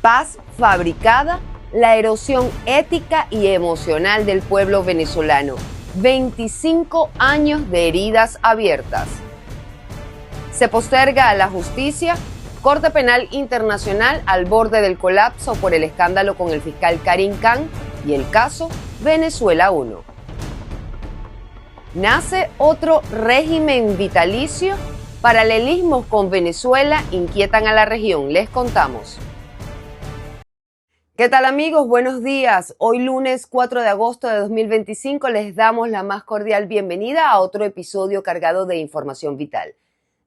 Paz fabricada, la erosión ética y emocional del pueblo venezolano. 25 años de heridas abiertas. Se posterga a la justicia. Corte Penal Internacional al borde del colapso por el escándalo con el fiscal Karim Khan y el caso Venezuela 1. Nace otro régimen vitalicio. Paralelismos con Venezuela inquietan a la región. Les contamos. ¿Qué tal, amigos? Buenos días. Hoy lunes 4 de agosto de 2025 les damos la más cordial bienvenida a otro episodio cargado de información vital.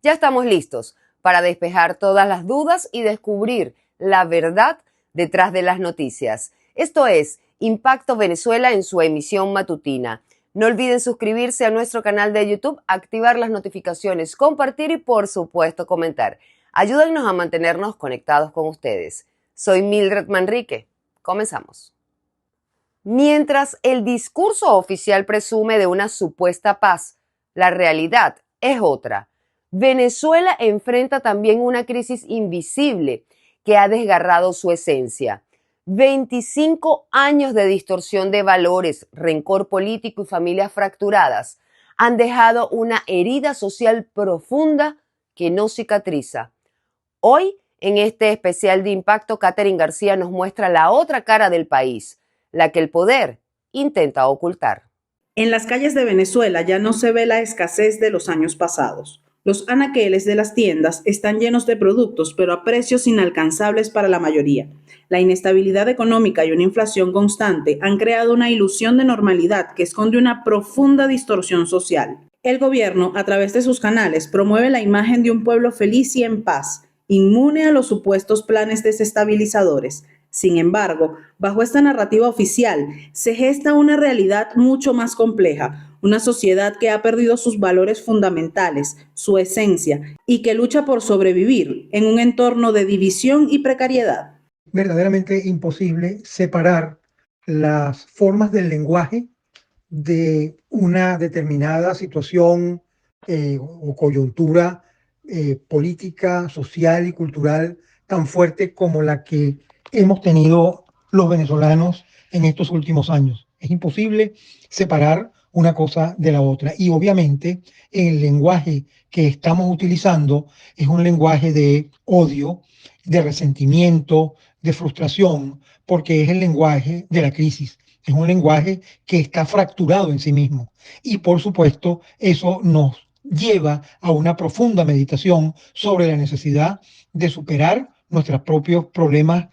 Ya estamos listos para despejar todas las dudas y descubrir la verdad detrás de las noticias. Esto es Impacto Venezuela en su emisión matutina. No olviden suscribirse a nuestro canal de YouTube, activar las notificaciones, compartir y, por supuesto, comentar. Ayúdennos a mantenernos conectados con ustedes. Soy Mildred Manrique. Comenzamos. Mientras el discurso oficial presume de una supuesta paz, la realidad es otra. Venezuela enfrenta también una crisis invisible que ha desgarrado su esencia. 25 años de distorsión de valores, rencor político y familias fracturadas han dejado una herida social profunda que no cicatriza. Hoy, en este especial de Impacto, Katherine García nos muestra la otra cara del país, la que el poder intenta ocultar. En las calles de Venezuela ya no se ve la escasez de los años pasados. Los anaqueles de las tiendas están llenos de productos, pero a precios inalcanzables para la mayoría. La inestabilidad económica y una inflación constante han creado una ilusión de normalidad que esconde una profunda distorsión social. El gobierno, a través de sus canales, promueve la imagen de un pueblo feliz y en paz, inmune a los supuestos planes desestabilizadores. Sin embargo, bajo esta narrativa oficial se gesta una realidad mucho más compleja, una sociedad que ha perdido sus valores fundamentales, su esencia, y que lucha por sobrevivir en un entorno de división y precariedad. Verdaderamente imposible separar las formas del lenguaje de una determinada situación o coyuntura política, social y cultural tan fuerte como la que hemos tenido los venezolanos en estos últimos años. Es imposible separar una cosa de la otra. Y obviamente el lenguaje que estamos utilizando es un lenguaje de odio, de resentimiento, de frustración, porque es el lenguaje de la crisis. Es un lenguaje que está fracturado en sí mismo. Y por supuesto, eso nos lleva a una profunda meditación sobre la necesidad de superar nuestros propios problemas.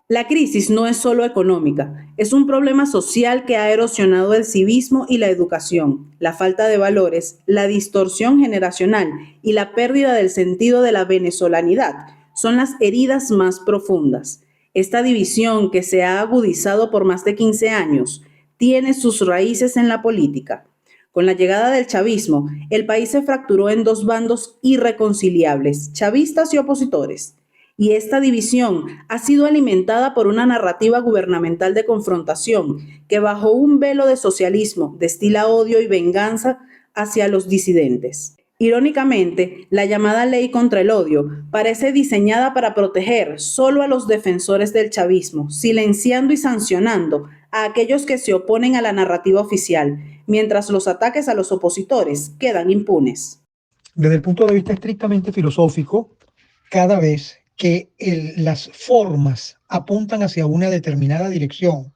La crisis no es solo económica, es un problema social que ha erosionado el civismo y la educación, la falta de valores, la distorsión generacional y la pérdida del sentido de la venezolanidad. Son las heridas más profundas. Esta división, que se ha agudizado por más de 15 años, tiene sus raíces en la política. Con la llegada del chavismo, el país se fracturó en dos bandos irreconciliables, chavistas y opositores. Y esta división ha sido alimentada por una narrativa gubernamental de confrontación que, bajo un velo de socialismo, destila odio y venganza hacia los disidentes. Irónicamente, la llamada ley contra el odio parece diseñada para proteger solo a los defensores del chavismo, silenciando y sancionando a aquellos que se oponen a la narrativa oficial, mientras los ataques a los opositores quedan impunes. Desde el punto de vista estrictamente filosófico, cada vez que las formas apuntan hacia una determinada dirección,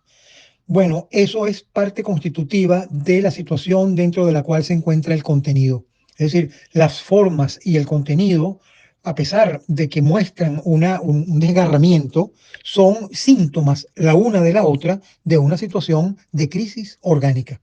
bueno, eso es parte constitutiva de la situación dentro de la cual se encuentra el contenido. Es decir, las formas y el contenido, a pesar de que muestran un desgarramiento, son síntomas la una de la otra de una situación de crisis orgánica.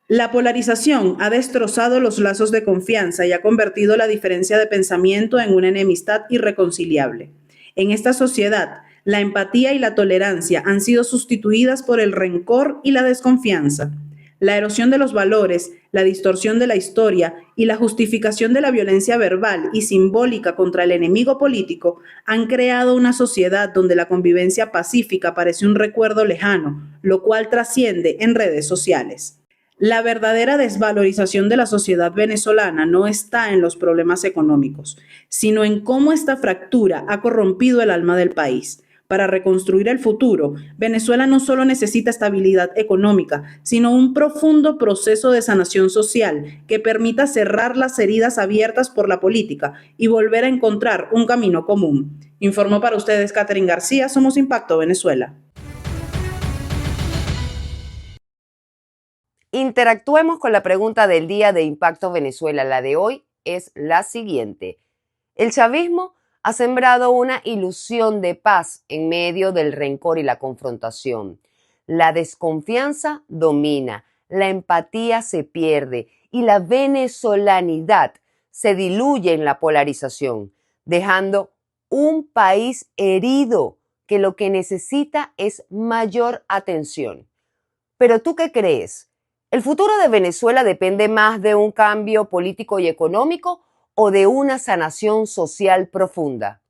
La polarización ha destrozado los lazos de confianza y ha convertido la diferencia de pensamiento en una enemistad irreconciliable. En esta sociedad, la empatía y la tolerancia han sido sustituidas por el rencor y la desconfianza. La erosión de los valores, la distorsión de la historia y la justificación de la violencia verbal y simbólica contra el enemigo político han creado una sociedad donde la convivencia pacífica parece un recuerdo lejano, lo cual trasciende en redes sociales. La verdadera desvalorización de la sociedad venezolana no está en los problemas económicos, sino en cómo esta fractura ha corrompido el alma del país. Para reconstruir el futuro, Venezuela no solo necesita estabilidad económica, sino un profundo proceso de sanación social que permita cerrar las heridas abiertas por la política y volver a encontrar un camino común. Informó para ustedes Catherine García, Somos Impacto Venezuela. Interactuemos con la pregunta del día de Impacto Venezuela. La de hoy es la siguiente. El chavismo ha sembrado una ilusión de paz en medio del rencor y la confrontación. La desconfianza domina, la empatía se pierde y la venezolanidad se diluye en la polarización, dejando un país herido que lo que necesita es mayor atención. Pero ¿tú qué crees? ¿El futuro de Venezuela depende más de un cambio político y económico o de una sanación social profunda?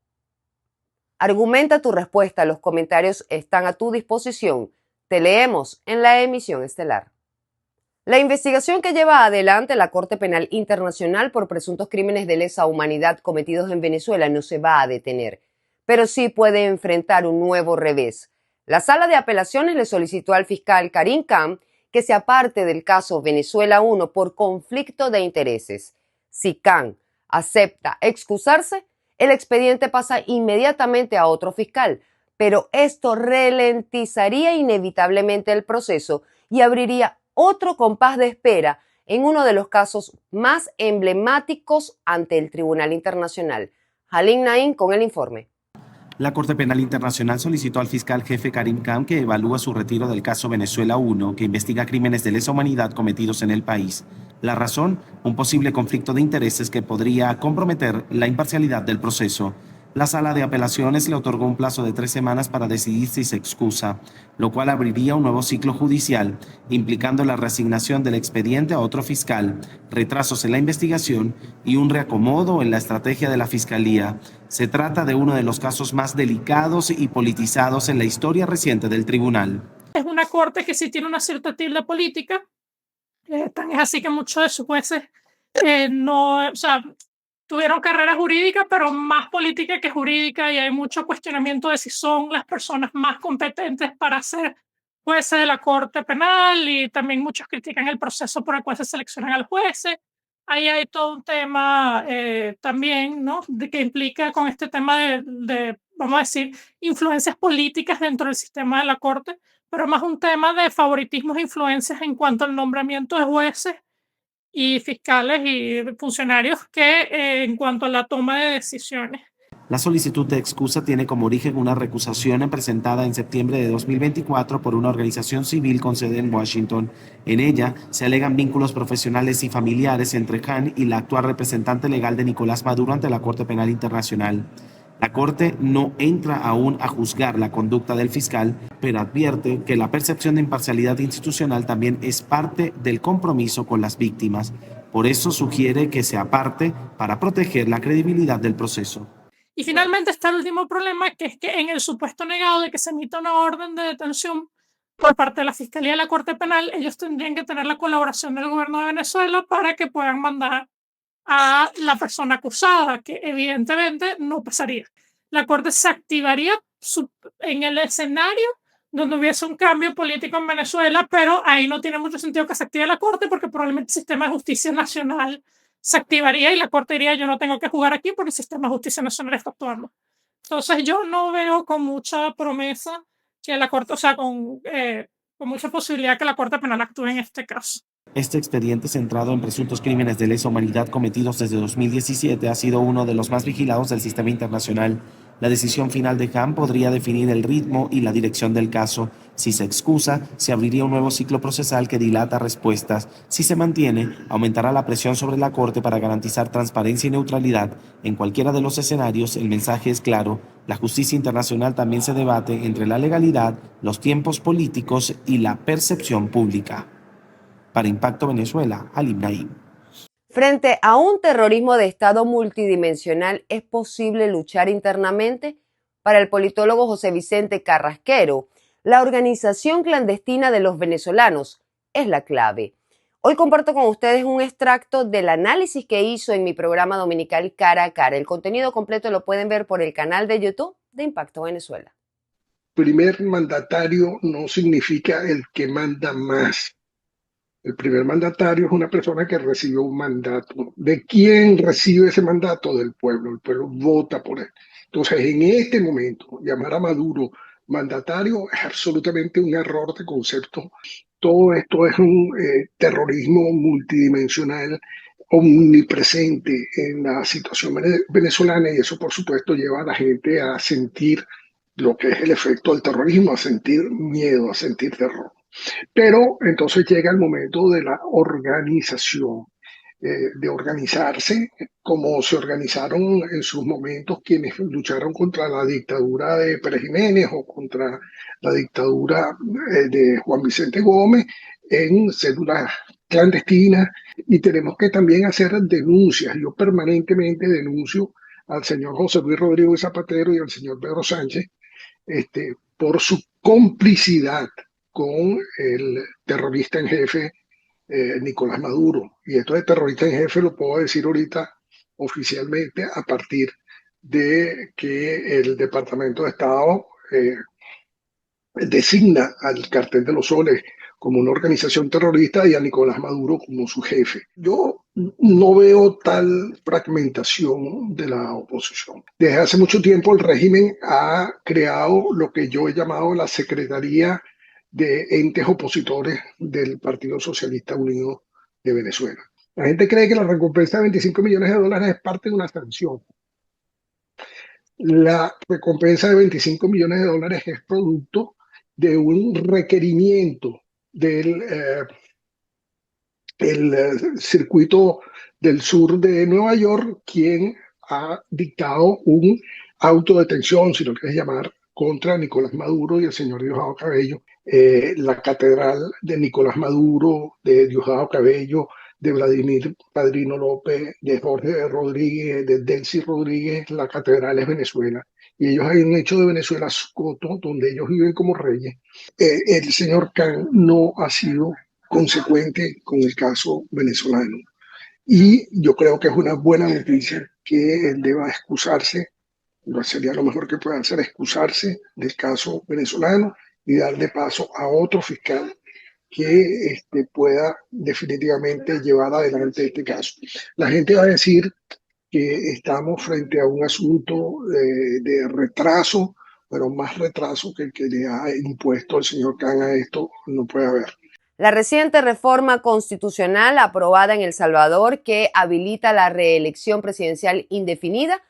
Argumenta tu respuesta, los comentarios están a tu disposición. Te leemos en la emisión estelar. La investigación que lleva adelante la Corte Penal Internacional por presuntos crímenes de lesa humanidad cometidos en Venezuela no se va a detener, pero sí puede enfrentar un nuevo revés. La Sala de Apelaciones le solicitó al fiscal Karim Khan que se aparte del caso Venezuela 1 por conflicto de intereses. Si Khan acepta excusarse, el expediente pasa inmediatamente a otro fiscal, pero esto ralentizaría inevitablemente el proceso y abriría otro compás de espera en uno de los casos más emblemáticos ante el Tribunal Internacional. Halim Naim con el informe. La Corte Penal Internacional solicitó al fiscal jefe Karim Khan que evalúe su retiro del caso Venezuela 1, que investiga crímenes de lesa humanidad cometidos en el país. La razón, un posible conflicto de intereses que podría comprometer la imparcialidad del proceso. La Sala de Apelaciones le otorgó un plazo de 3 semanas para decidir si se excusa, lo cual abriría un nuevo ciclo judicial, implicando la reasignación del expediente a otro fiscal, retrasos en la investigación y un reacomodo en la estrategia de la Fiscalía. Se trata de uno de los casos más delicados y politizados en la historia reciente del tribunal. Es una corte que sí tiene una cierta tilde política, tan es así que muchos de sus jueces tuvieron carrera jurídica, pero más política que jurídica, y hay mucho cuestionamiento de si son las personas más competentes para ser jueces de la Corte Penal, y también muchos critican el proceso por el cual se seleccionan a los jueces. Ahí hay todo un tema también, ¿no?, que implica con este tema de, vamos a decir, influencias políticas dentro del sistema de la Corte, pero más un tema de favoritismos e influencias en cuanto al nombramiento de jueces y fiscales y funcionarios que en cuanto a la toma de decisiones. La solicitud de excusa tiene como origen una recusación presentada en septiembre de 2024 por una organización civil con sede en Washington. En ella se alegan vínculos profesionales y familiares entre Khan y la actual representante legal de Nicolás Maduro ante la Corte Penal Internacional. La Corte no entra aún a juzgar la conducta del fiscal, pero advierte que la percepción de imparcialidad institucional también es parte del compromiso con las víctimas. Por eso sugiere que se aparte para proteger la credibilidad del proceso. Y finalmente está el último problema, que es que en el supuesto negado de que se emita una orden de detención por parte de la Fiscalía de la Corte Penal, ellos tendrían que tener la colaboración del gobierno de Venezuela para que puedan mandar a la persona acusada, que evidentemente no pasaría. La Corte se activaría en el escenario donde hubiese un cambio político en Venezuela, pero ahí no tiene mucho sentido que se active la Corte, porque probablemente el sistema de justicia nacional se activaría y la Corte diría: yo no tengo que jugar aquí porque el sistema de justicia nacional está actuando. Entonces yo no veo con mucha promesa que la Corte, con mucha posibilidad que la Corte Penal actúe en este caso. Este expediente, centrado en presuntos crímenes de lesa humanidad cometidos desde 2017, ha sido uno de los más vigilados del sistema internacional. La decisión final de Khan podría definir el ritmo y la dirección del caso. Si se excusa, se abriría un nuevo ciclo procesal que dilata respuestas. Si se mantiene, aumentará la presión sobre la Corte para garantizar transparencia y neutralidad. En cualquiera de los escenarios, el mensaje es claro: la justicia internacional también se debate entre la legalidad, los tiempos políticos y la percepción pública. Para Impacto Venezuela, Halim Naim. Frente a un terrorismo de Estado multidimensional, ¿es posible luchar internamente? Para el politólogo José Vicente Carrasquero, la organización clandestina de los venezolanos es la clave. Hoy comparto con ustedes un extracto del análisis que hizo en mi programa dominical Cara a Cara. El contenido completo lo pueden ver por el canal de YouTube de Impacto Venezuela. primer mandatario no significa el que manda más. El primer mandatario es una persona que recibió un mandato. ¿De quién recibe ese mandato? Del pueblo. El pueblo vota por él. Entonces, en este momento, llamar a Maduro mandatario es absolutamente un error de concepto. Todo esto es un terrorismo multidimensional, omnipresente en la situación venezolana, y eso, por supuesto, lleva a la gente a sentir lo que es el efecto del terrorismo, a sentir miedo, a sentir terror. Pero entonces llega el momento de la organización, de organizarse como se organizaron en sus momentos quienes lucharon contra la dictadura de Pérez Jiménez o contra la dictadura de Juan Vicente Gómez en células clandestinas, y tenemos que también hacer denuncias. Yo permanentemente denuncio al señor José Luis Rodríguez Zapatero y al señor Pedro Sánchez por su complicidad con el terrorista en jefe Nicolás Maduro. Y esto de terrorista en jefe lo puedo decir ahorita oficialmente a partir de que el Departamento de Estado designa al Cartel de los Soles como una organización terrorista y a Nicolás Maduro como su jefe. Yo no veo tal fragmentación de la oposición. Desde hace mucho tiempo el régimen ha creado lo que yo he llamado la Secretaría de Entes Opositores del Partido Socialista Unido de Venezuela. La gente cree que la recompensa de $25 millones es parte de una sanción. La recompensa de $25 millones es producto de un requerimiento del circuito del sur de Nueva York, quien ha dictado un autodetención, si lo quieres llamar, contra Nicolás Maduro y el señor Diosdado Cabello. La catedral de Nicolás Maduro, de Diosdado Cabello, de Vladimir Padrino López, de Jorge Rodríguez, de Delcy Rodríguez, la catedral es Venezuela. Y ellos han hecho de Venezuela su coto, donde ellos viven como reyes. El señor Khan no ha sido consecuente con el caso venezolano. Y yo creo que es una buena noticia que él deba excusarse. Sería lo mejor que pueda hacer, excusarse del caso venezolano y darle paso a otro fiscal que pueda definitivamente llevar adelante este caso. La gente va a decir que estamos frente a un asunto de retraso, pero más retraso que el que le ha impuesto el señor Khan a esto no puede haber. La reciente reforma constitucional aprobada en El Salvador, que habilita la reelección presidencial indefinida,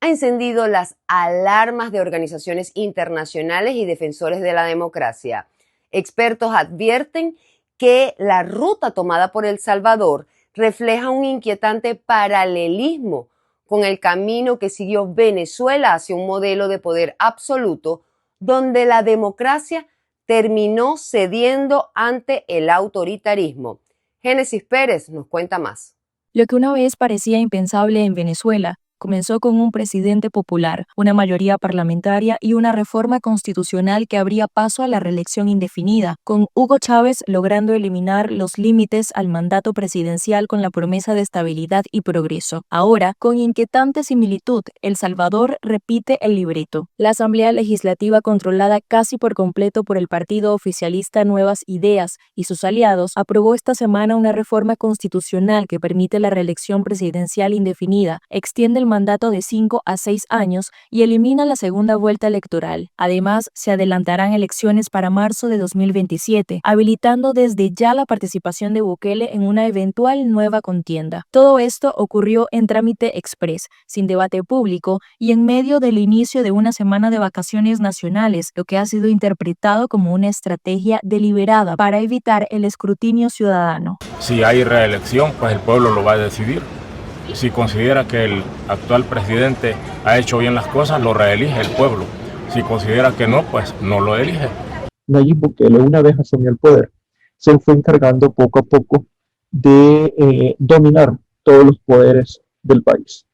ha encendido las alarmas de organizaciones internacionales y defensores de la democracia. Expertos advierten que la ruta tomada por El Salvador refleja un inquietante paralelismo con el camino que siguió Venezuela hacia un modelo de poder absoluto, donde la democracia terminó cediendo ante el autoritarismo. Génesis Pérez nos cuenta más. Lo que una vez parecía impensable en Venezuela comenzó con un presidente popular, una mayoría parlamentaria y una reforma constitucional que abría paso a la reelección indefinida, con Hugo Chávez logrando eliminar los límites al mandato presidencial con la promesa de estabilidad y progreso. Ahora, con inquietante similitud, El Salvador repite el libreto. La Asamblea Legislativa, controlada casi por completo por el partido oficialista Nuevas Ideas y sus aliados, aprobó esta semana una reforma constitucional que permite la reelección presidencial indefinida, extiende el mandato de 5 a 6 años y elimina la segunda vuelta electoral. Además, se adelantarán elecciones para marzo de 2027, habilitando desde ya la participación de Bukele en una eventual nueva contienda. Todo esto ocurrió en trámite express, sin debate público y en medio del inicio de una semana de vacaciones nacionales, lo que ha sido interpretado como una estrategia deliberada para evitar el escrutinio ciudadano. Si hay reelección, pues el pueblo lo va a decidir. Si considera que el actual presidente ha hecho bien las cosas, lo reelige el pueblo. Si considera que no, pues no lo elige. Nayib Bukele, una vez asumió el poder, se fue encargando poco a poco de dominar todos los poderes del país.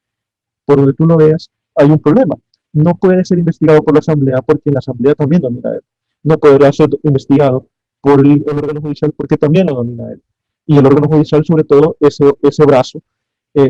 Por donde tú lo veas, hay un problema. No puede ser investigado por la Asamblea porque la Asamblea también domina a él. No podrá ser investigado por el órgano judicial porque también lo domina a él. Y el órgano judicial, sobre todo, ese brazo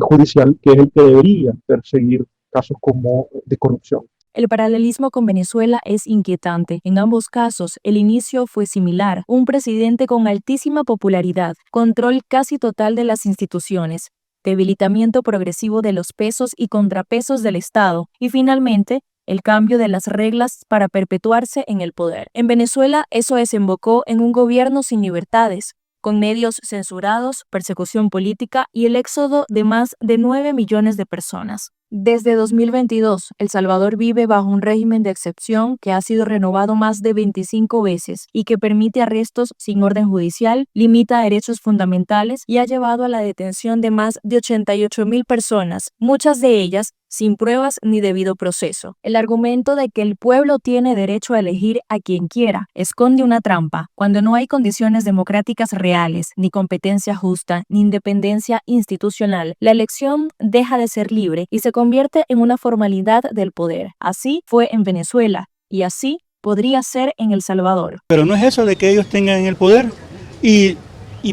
judicial, que es el que debería perseguir casos como de corrupción. El paralelismo con Venezuela es inquietante. En ambos casos, el inicio fue similar. Un presidente con altísima popularidad, control casi total de las instituciones, debilitamiento progresivo de los pesos y contrapesos del Estado y finalmente el cambio de las reglas para perpetuarse en el poder. En Venezuela eso desembocó en un gobierno sin libertades, con medios censurados, persecución política y el éxodo de más de 9 millones de personas. Desde 2022, El Salvador vive bajo un régimen de excepción que ha sido renovado más de 25 veces y que permite arrestos sin orden judicial, limita derechos fundamentales y ha llevado a la detención de más de 88.000 personas, muchas de ellas sin pruebas ni debido proceso. El argumento de que el pueblo tiene derecho a elegir a quien quiera esconde una trampa. Cuando no hay condiciones democráticas reales, ni competencia justa, ni independencia institucional, la elección deja de ser libre y se convierte en una formalidad del poder. Así fue en Venezuela y así podría ser en El Salvador. Pero no es eso de que ellos tengan el poder y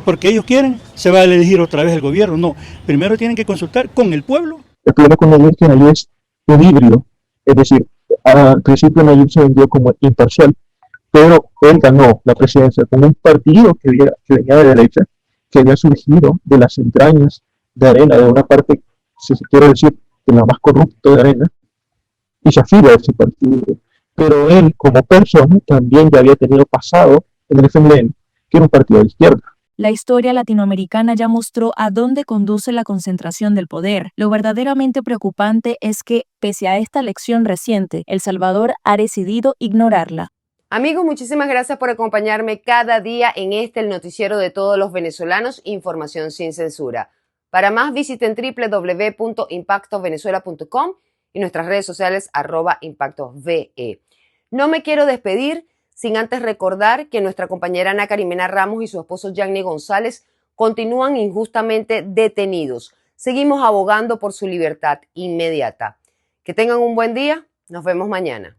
porque ellos quieren se va a elegir otra vez el gobierno. No, primero tienen que consultar con el pueblo. El problema con Nayib es que Nayib es un híbrido, es decir, al principio Nayib se vendió como imparcial, pero él ganó la presidencia con un partido que venía de derecha, que había surgido de las entrañas de Arena, de una parte, si se quiere decir, de la más corrupta de Arena, y se afilia a ese partido. Pero él, como persona, también ya había tenido pasado en el FMLN, que era un partido de izquierda. La historia latinoamericana ya mostró a dónde conduce la concentración del poder. Lo verdaderamente preocupante es que, pese a esta lección reciente, El Salvador ha decidido ignorarla. Amigos, muchísimas gracias por acompañarme cada día en el noticiero de todos los venezolanos, Información sin Censura. Para más, visiten www.impactovenezuela.com y nuestras redes sociales @impactosve. No me quiero despedir sin antes recordar que nuestra compañera Ana Carimena Ramos y su esposo Gianni González continúan injustamente detenidos. Seguimos abogando por su libertad inmediata. Que tengan un buen día. Nos vemos mañana.